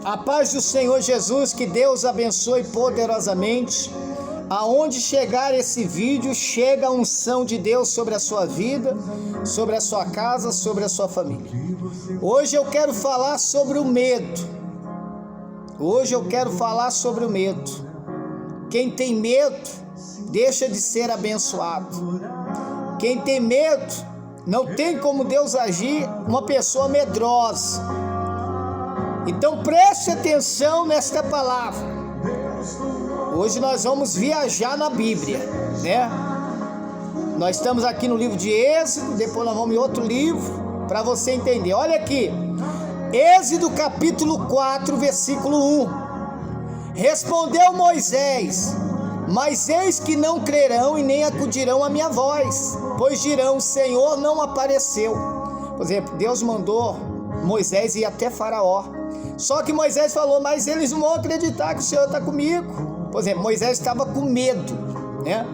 A paz do Senhor Jesus, que Deus abençoe poderosamente. Aonde chegar esse vídeo, chega a unção de Deus sobre a sua vida, sobre a sua casa, sobre a sua família. Hoje eu quero falar sobre o medo. Quem tem medo, deixa de ser abençoado. Quem tem medo, não tem como Deus agir, uma pessoa medrosa. Então preste atenção nesta palavra. Hoje nós vamos viajar na Bíblia, né? Nós estamos aqui no livro de Êxodo, depois nós vamos em outro livro, para você entender. Olha aqui, Êxodo capítulo 4, versículo 1. Respondeu Moisés: mas eis que não crerão e nem acudirão à minha voz, pois dirão: o Senhor não apareceu. Por exemplo, Deus mandou Moisés ir até Faraó. Só que Moisés falou: mas eles não vão acreditar que o Senhor está comigo. Por exemplo, Moisés estava com medo, né?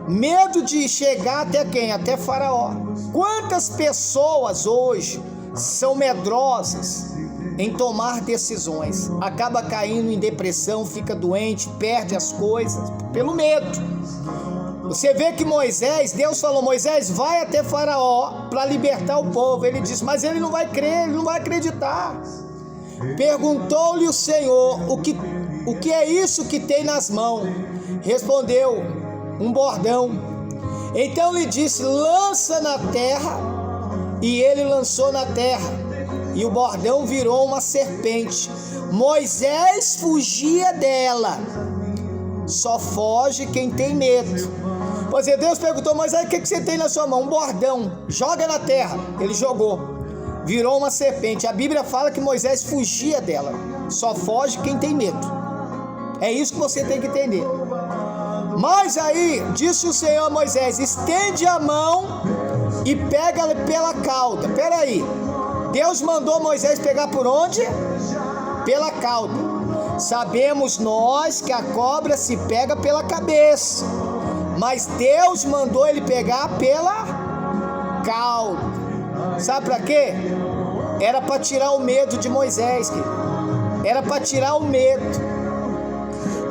Medo de chegar até quem? Até Faraó. Quantas pessoas hoje são medrosas em tomar decisões? Acaba caindo em depressão, fica doente, perde as coisas pelo medo. Você vê que Moisés, Deus falou: Moisés, vai até Faraó para libertar o povo. Ele disse: mas ele não vai crer, ele não vai acreditar. Perguntou-lhe o Senhor: o que é isso que tem nas mãos? Respondeu: um bordão. Então lhe disse: lança na terra. E ele lançou na terra, e o bordão virou uma serpente. Moisés fugia dela. Só foge quem tem medo. Pois é, Deus perguntou: Moisés, o que você tem na sua mão? Um bordão. Joga na terra. Ele jogou. Virou uma serpente. A Bíblia fala que Moisés fugia dela. Só foge quem tem medo. É isso que você tem que entender. Mas aí disse o Senhor a Moisés: estende a mão e pega pela cauda. Peraí, Deus mandou Moisés pegar por onde? Pela cauda. Sabemos nós que a cobra se pega pela cabeça, mas Deus mandou ele pegar pela cauda. Sabe para quê? Era para tirar o medo de Moisés, querido. Era para tirar o medo.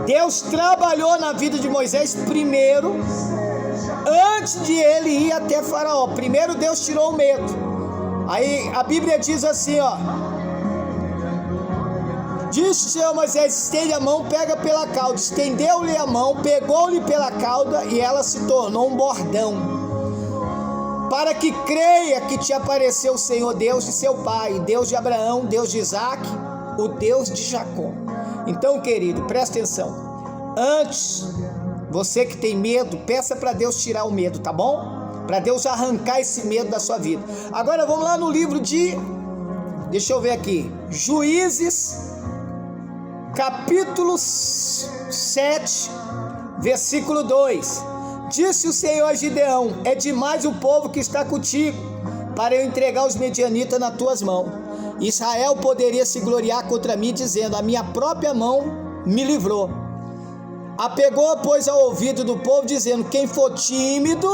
Deus trabalhou na vida de Moisés primeiro, antes de ele ir até Faraó. Primeiro Deus tirou o medo. Aí a Bíblia diz assim, ó: disse o Senhor a Moisés: estende a mão, pega pela cauda. Estendeu-lhe a mão, pegou-lhe pela cauda, e ela se tornou um bordão. Para que creia que te apareceu o Senhor Deus de seu pai, Deus de Abraão, Deus de Isaac, o Deus de Jacó. Então, querido, presta atenção. Antes, você que tem medo, peça para Deus tirar o medo, tá bom? Para Deus arrancar esse medo da sua vida. Agora vamos lá no livro de, deixa eu ver aqui, Juízes, capítulo 7, versículo 2. Disse o Senhor a Gideão: é demais o povo que está contigo, para eu entregar os medianitas nas tuas mãos. Israel poderia se gloriar contra mim, dizendo: a minha própria mão me livrou. Apegou, pois, ao ouvido do povo, dizendo: quem for tímido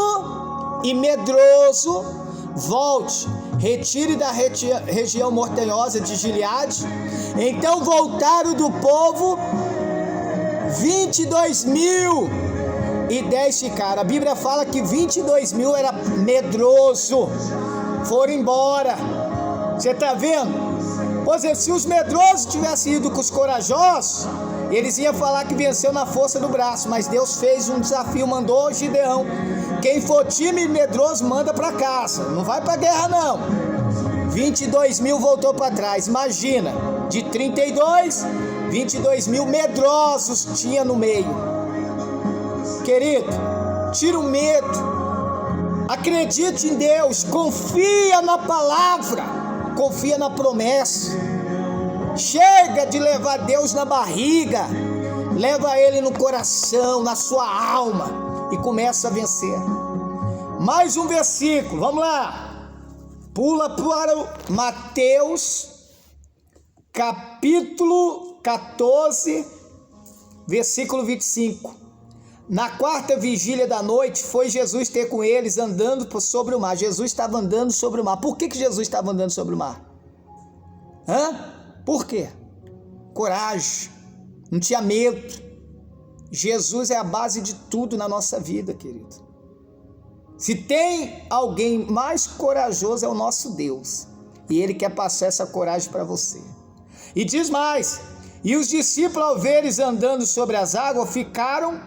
e medroso, volte, retire da região montanhosa de Gileade. Então voltaram do povo 22.010 ficaram. A Bíblia fala que 22.000 era medroso, foram embora. Você está vendo? Pois é, se os medrosos tivessem ido com os corajosos, eles iam falar que venceu na força do braço. Mas Deus fez um desafio, mandou Gideão: quem for tímido e medroso, manda para casa, não vai para guerra não. 22.000 voltou para trás. Imagina, de 32, 22.000 medrosos tinha no meio. Querido, tira o medo, acredite em Deus, confia na palavra, confia na promessa. Chega de levar Deus na barriga, leva Ele no coração, na sua alma, e começa a vencer. Mais um versículo, vamos lá, pula para o Mateus, capítulo 14, versículo 25. Na quarta vigília da noite, foi Jesus ter com eles andando sobre o mar. Jesus estava andando sobre o mar. Por que Jesus estava andando sobre o mar? Por quê? coragem, não tinha medo. Jesus é a base de tudo na nossa vida, querido. Se tem alguém mais corajoso é o nosso Deus, e Ele quer passar essa coragem para você. E diz mais: e os discípulos, ao ver-eles andando sobre as águas, ficaram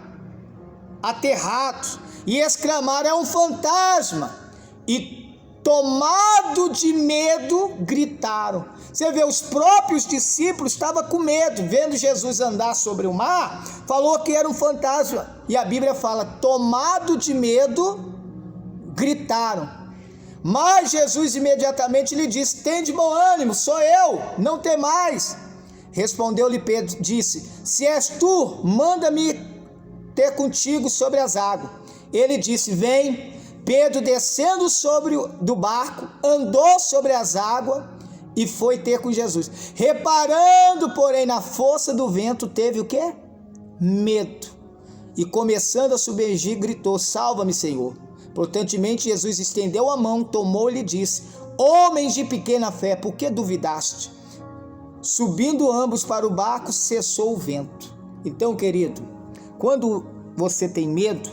aterrados e exclamaram: é um fantasma! E tomado de medo, gritaram. Você vê, os próprios discípulos estavam com medo, vendo Jesus andar sobre o mar, falou que era um fantasma, e a Bíblia fala, tomado de medo, gritaram. Mas Jesus imediatamente lhe disse: tende bom ânimo, sou eu, não temais. Respondeu-lhe Pedro, disse: se és tu, manda-me ter contigo sobre as águas. Ele disse: vem. Pedro, descendo do barco, andou sobre as águas e foi ter com Jesus. Reparando, porém, na força do vento, teve o quê? Medo. E começando a submergir, gritou: salva-me, Senhor. Portantemente, Jesus estendeu a mão, tomou-lhe e disse: homens de pequena fé, por que duvidaste? Subindo ambos para o barco, cessou o vento. Então, querido, quando você tem medo,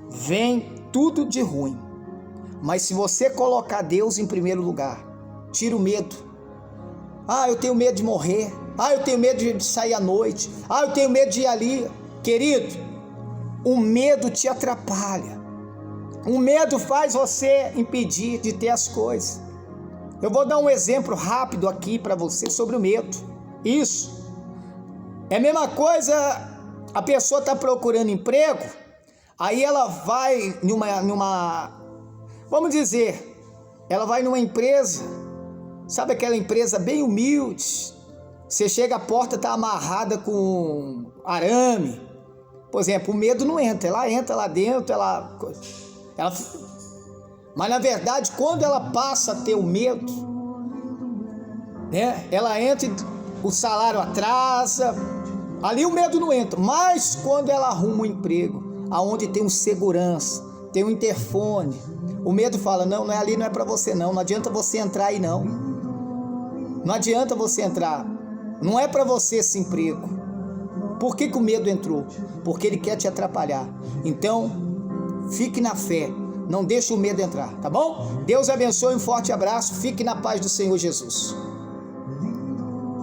vem tudo de ruim. Mas se você colocar Deus em primeiro lugar, tira o medo. Ah, eu tenho medo de morrer. Ah, eu tenho medo de sair à noite. Ah, eu tenho medo de ir ali. Querido, o medo te atrapalha. O medo faz você impedir de ter as coisas. Eu vou dar um exemplo rápido aqui para você sobre o medo. Isso é a mesma coisa. A pessoa está procurando emprego, aí ela vai vamos dizer, ela vai numa empresa, sabe aquela empresa bem humilde, você chega, a porta está amarrada com arame, por exemplo, o medo não entra, ela entra lá dentro, mas na verdade, quando ela passa a ter o medo, né, ela entra e o salário atrasa, ali o medo não entra. Mas quando ela arruma um emprego, aonde tem um segurança, tem um interfone, o medo fala: não é ali, não é para você não adianta você entrar aí não adianta você entrar, não é para você esse emprego. Por que o medo entrou? Porque ele quer te atrapalhar. Então, fique na fé, não deixe o medo entrar, tá bom? Deus abençoe, um forte abraço, fique na paz do Senhor Jesus.